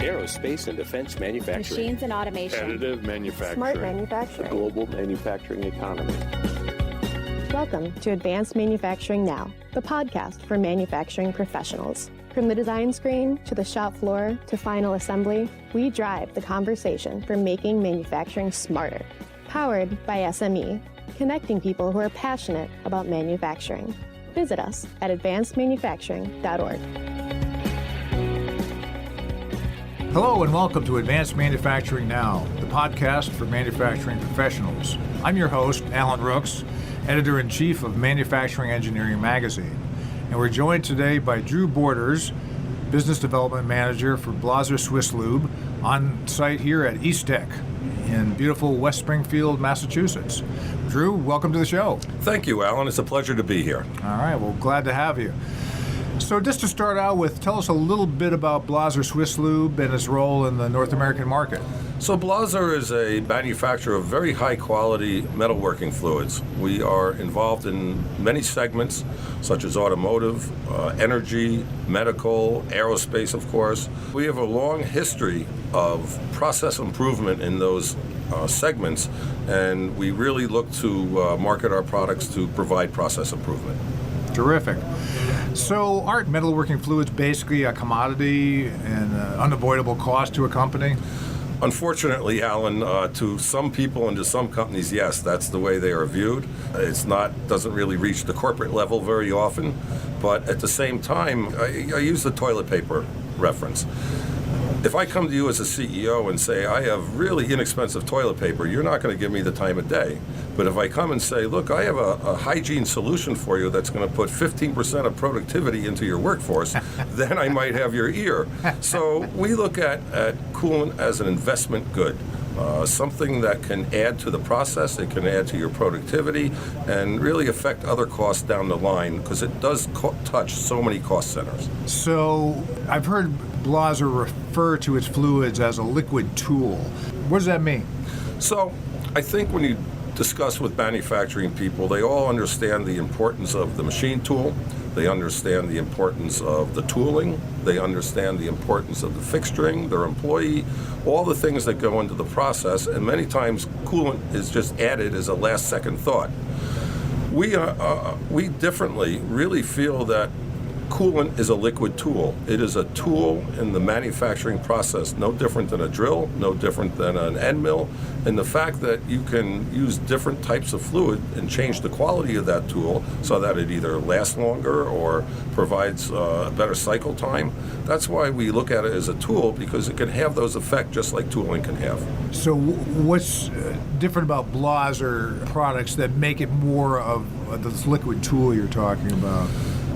aerospace and defense manufacturing, machines and automation, additive manufacturing, smart manufacturing, the global manufacturing economy. Welcome to Advanced Manufacturing Now, the podcast for manufacturing professionals. From the design screen to the shop floor to final assembly, we drive the conversation for making manufacturing smarter. Powered by SME, connecting people who are passionate about manufacturing. Visit us at advancedmanufacturing.org. Hello and welcome to Advanced Manufacturing Now, the podcast for manufacturing professionals. I'm your host, Alan Rooks, Editor-in-Chief of Manufacturing Engineering Magazine. And we're joined today by Drew Borders, Business Development Manager for Blaser Swisslube, on site here at East Tech in beautiful West Springfield, Massachusetts. Drew, welcome to the show. Thank you, Alan. It's a pleasure to be here. All right, well, glad to have you. So just to start out with, tell us a little bit about Blaser Swisslube and its role in the North American market. So Blaser is a manufacturer of very high-quality metalworking fluids. We are involved in many segments, such as automotive, energy, medical, aerospace, of course. We have a long history of process improvement in those segments, and we really look to market our products to provide process improvement. Terrific. So aren't metalworking fluids basically a commodity and an unavoidable cost to a company? Unfortunately, Alan, to some people and to some companies, yes, that's the way they are viewed. Doesn't really reach the corporate level very often, but at the same time, I use the toilet paper reference. If I come to you as a CEO and say, I have really inexpensive toilet paper, you're not going to give me the time of day. But if I come and say, look, I have a hygiene solution for you that's going to put 15% of productivity into your workforce, then I might have your ear. So we look at coolant as an investment good. Something that can add to the process, it can add to your productivity, and really affect other costs down the line, because it does touch so many cost centers. So I've heard Blaser refer to its fluids as a liquid tool. What does that mean? So I think when you discuss with manufacturing people, they all understand the importance of the machine tool. They understand the importance of the tooling. They understand the importance of the fixturing, their employee, all the things that go into the process, and many times coolant is just added as a last-second thought. We differently really feel that coolant is a liquid tool. It is a tool in the manufacturing process, no different than a drill, no different than an end mill. And the fact that you can use different types of fluid and change the quality of that tool so that it either lasts longer or provides a better cycle time, that's why we look at it as a tool, because it can have those effects just like tooling can have. So what's different about Blaser products that make it more of this liquid tool you're talking about?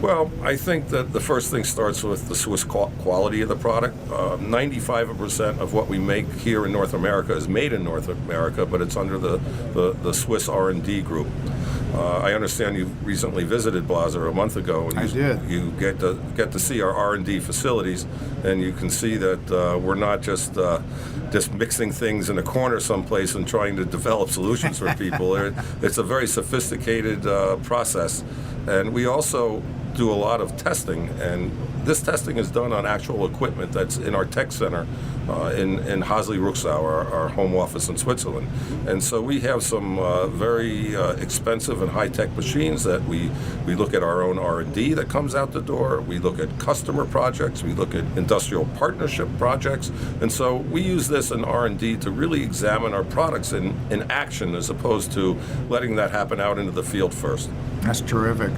Well, I think that the first thing starts with the Swiss quality of the product. 95% of what we make here in North America is made in North America, but it's under the Swiss R&D group. I understand you recently visited Blaser a month ago. And I did. You get to see our R&D facilities, and you can see that we're not just mixing things in a corner someplace and trying to develop solutions for people. It's a very sophisticated process, and we also do a lot of testing, and this testing is done on actual equipment that's in our tech center in Hasley-Ruxau, our home office in Switzerland. And so we have some very expensive and high-tech machines that we look at our own R&D that comes out the door. We look at customer projects. We look at industrial partnership projects. And so we use this in R&D to really examine our products in action, as opposed to letting that happen out into the field first. That's terrific.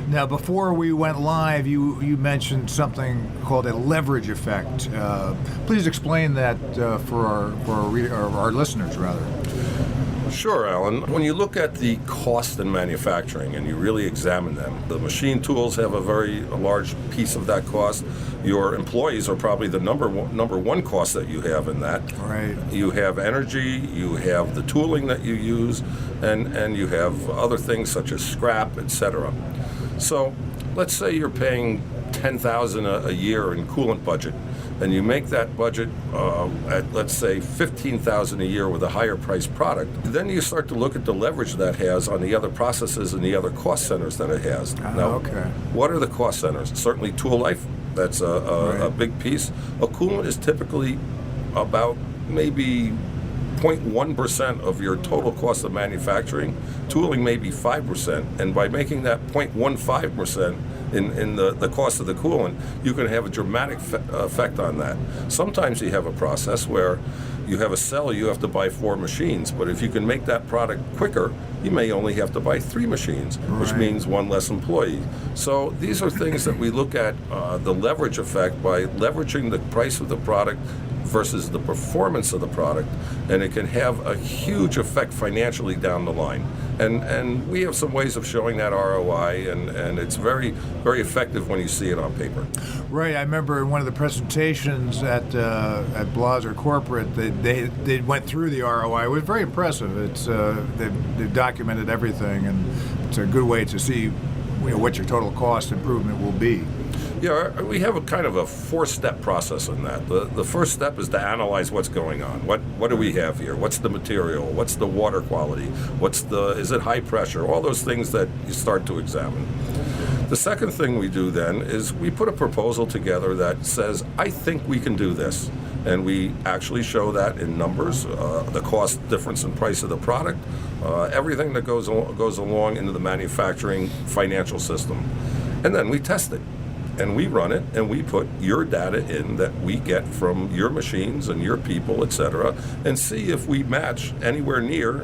Now, before we went live, you mentioned something called a leverage effect. Please explain that for our listeners, rather. Sure, Alan. When you look at the cost in manufacturing and you really examine them, the machine tools have a very large piece of that cost. Your employees are probably the number one cost that you have in that. Right. You have energy, you have the tooling that you use, and you have other things such as scrap, etc. So let's say you're paying $10,000 a year in coolant budget, and you make that budget at, let's say, $15,000 a year with a higher priced product, then you start to look at the leverage that has on the other processes and the other cost centers that it has. Now, okay. What are the cost centers? Certainly tool life, That's a big piece. A coolant is typically about maybe 0.1% of your total cost of manufacturing. Tooling may be 5%, and by making that 0.15% in the cost of the coolant, you can have a dramatic effect on that. Sometimes you have a process where you have a cell, you have to buy 4 machines, but if you can make that product quicker, you may only have to buy 3 machines, which means 1 less employee. So these are things that we look at the leverage effect by leveraging the price of the product versus the performance of the product, and it can have a huge effect financially down the line. And we have some ways of showing that ROI, and it's very, very effective when you see it on paper. Right. I remember in one of the presentations at Blaser Corporate, they went through the ROI. It was very impressive. It's they've documented everything, and it's a good way to see what your total cost improvement will be. Yeah, we have a kind of a 4-step process in that. The first step is to analyze what's going on. What do we have here? What's the material? What's the water quality? Is it high pressure? All those things that you start to examine. The second thing we do then is we put a proposal together that says, I think we can do this. And we actually show that in numbers, the cost difference in price of the product, everything that goes along into the manufacturing financial system. And then we test it. And we run it, and we put your data in that we get from your machines and your people, et cetera, and see if we match anywhere near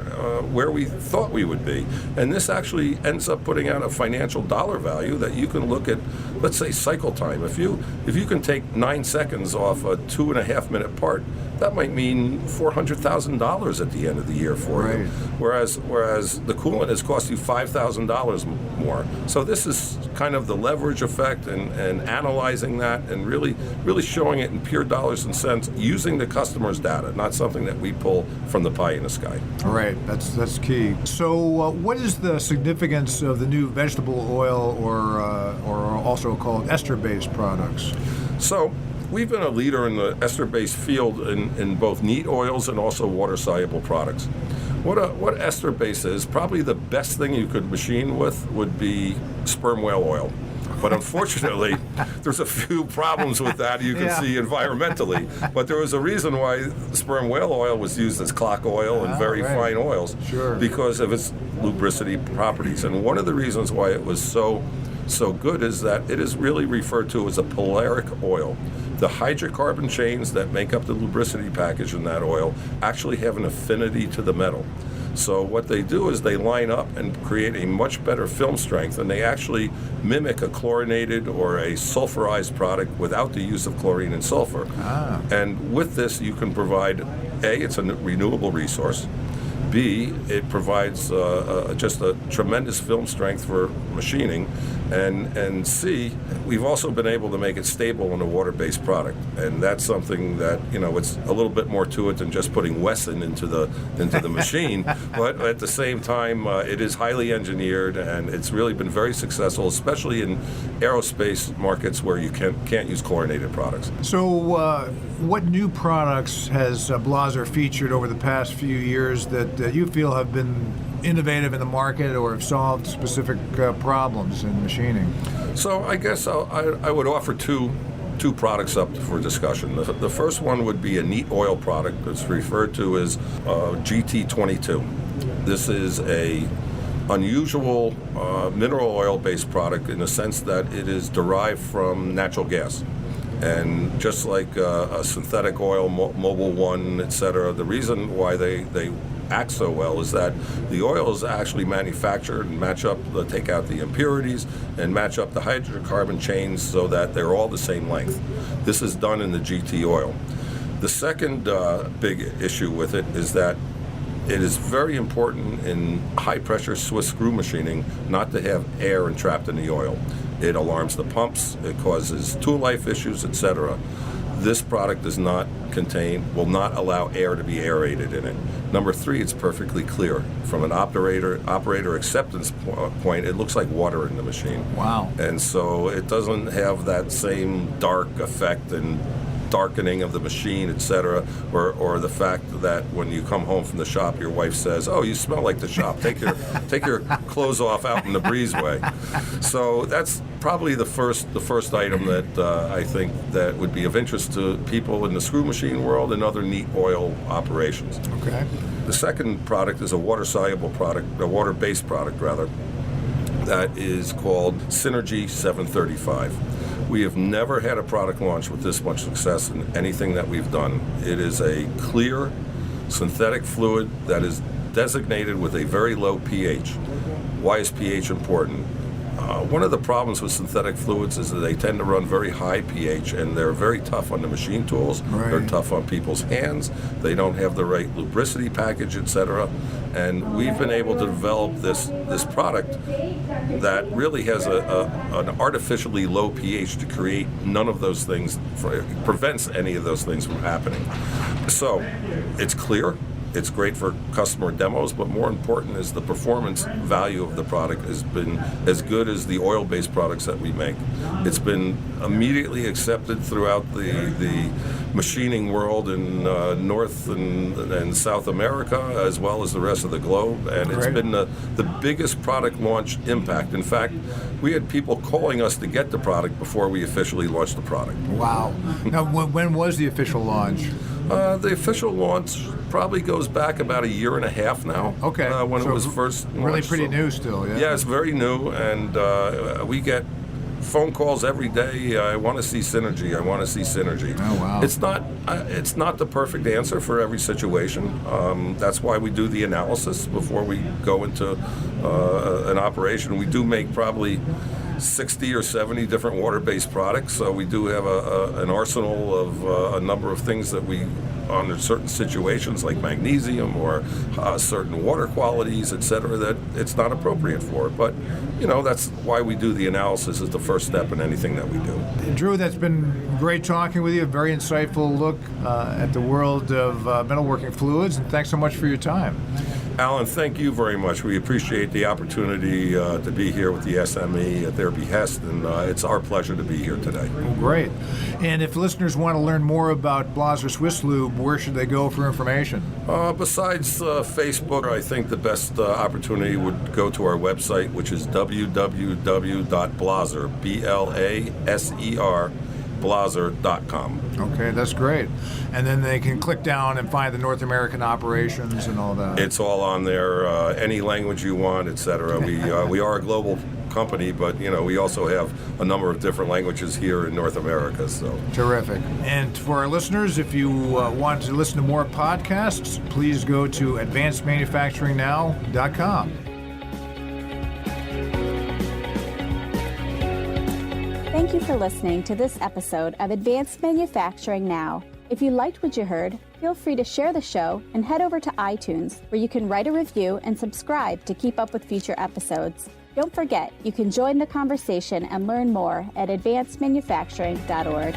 where we thought we would be. And this actually ends up putting out a financial dollar value that you can look at, let's say, cycle time. If you can take 9 seconds off a 2.5-minute part, that might mean $400,000 at the end of the year for you. Whereas the coolant has cost you $5,000 more. So this is kind of the leverage effect and analyzing that and really showing it in pure dollars and cents using the customer's data, not something that we pull from the pie in the sky. All right, that's key. So what is the significance of the new vegetable oil or also called ester-based products? So we've been a leader in the ester-based field in both neat oils and also water-soluble products. What ester-based is, probably the best thing you could machine with would be sperm whale oil. But unfortunately, there's a few problems with that you can see environmentally. But there was a reason why sperm whale oil was used as clock oil and very fine oils, because of its lubricity properties. And one of the reasons why it was so good is that it is really referred to as a polaric oil. The hydrocarbon chains that make up the lubricity package in that oil actually have an affinity to the metal. So what they do is they line up and create a much better film strength, and they actually mimic a chlorinated or a sulfurized product without the use of chlorine and sulfur. And with this, you can provide, A, it's a renewable resource. B, it provides just a tremendous film strength for machining. And C, we've also been able to make it stable in a water-based product. And that's something that, it's a little bit more to it than just putting Wesson into the machine. But at the same time, it is highly engineered, and it's really been very successful, especially in aerospace markets where you can't use chlorinated products. So what new products has Blaser featured over the past few years that you feel have been innovative in the market or have solved specific problems in machining? So I guess I would offer two products up for discussion. The first one would be a neat oil product that's referred to as GT22. This is a unusual mineral oil-based product in the sense that it is derived from natural gas. And just like a synthetic oil, Mobil 1, etc., the reason why they act so well is that the oils actually manufactured and take out the impurities and match up the hydrocarbon chains so that they're all the same length. This is done in the GT oil. The second big issue with it is that it is very important in high-pressure Swiss screw machining not to have air entrapped in the oil. It alarms the pumps, it causes tool life issues, etc. This product will not allow air to be aerated in it. Number 3, it's perfectly clear. From an operator acceptance point, it looks like water in the machine. Wow. And so it doesn't have that same dark effect and darkening of the machine, etc., or the fact that when you come home from the shop, your wife says, "Oh, you smell like the shop. Take your clothes off out in the breezeway." So probably the first item that I think that would be of interest to people in the screw machine world and other neat oil operations. Okay. The second product is a water-soluble product, a water-based product rather, that is called Synergy 735. We have never had a product launch with this much success in anything that we've done. It is a clear synthetic fluid that is designated with a very low pH. Why is pH important? One of the problems with synthetic fluids is that they tend to run very high pH, and they're very tough on the machine tools. Right. They're tough on people's hands. They don't have the right lubricity package, etc. And we've been able to develop this product that really has an artificially low pH to create none of those things, prevents any of those things from happening. So it's clear. It's great for customer demos, but more important is the performance value of the product has been as good as the oil-based products that we make. It's been immediately accepted throughout the machining world in North and South America, as well as the rest of the globe, and it's been the biggest product launch impact. In fact, we had people calling us to get the product before we officially launched the product. Wow. Now, when was the official launch? The official launch probably goes back about a year and a half now. Okay. When so it was first launched. Really pretty new still, yeah? Yeah, it's very new, and we get phone calls every day. I want to see synergy. I want to see synergy. Oh, wow. It's not the perfect answer for every situation. That's why we do the analysis before we go into an operation. We do make probably 60 or 70 different water-based products, so we do have an arsenal of a number of things that we, under certain situations like magnesium or certain water qualities, etc., that it's not appropriate for. But, that's why we do the analysis as the first step in anything that we do. Drew, that's been great talking with you. A very insightful look at the world of metalworking fluids, and thanks so much for your time. Alan, thank you very much. We appreciate the opportunity to be here with the SME at their behest, and it's our pleasure to be here today. Well, great. And if listeners want to learn more about Blaser Swisslube, where should they go for information? Besides Facebook, I think the best opportunity would go to our website, which is www.blaser, B-L-A-S-E-R, blaser.com. Okay, that's great. And then they can click down and find the North American operations and all that. It's all on there, any language you want, etc. We are a global company, but we also have a number of different languages here in North America. So terrific. And for our listeners, if you want to listen to more podcasts, please go to advancedmanufacturingnow.com. Thank you for listening to this episode of Advanced Manufacturing Now. If you liked what you heard, feel free to share the show and head over to iTunes, where you can write a review and subscribe to keep up with future episodes. Don't forget, you can join the conversation and learn more at advancedmanufacturing.org.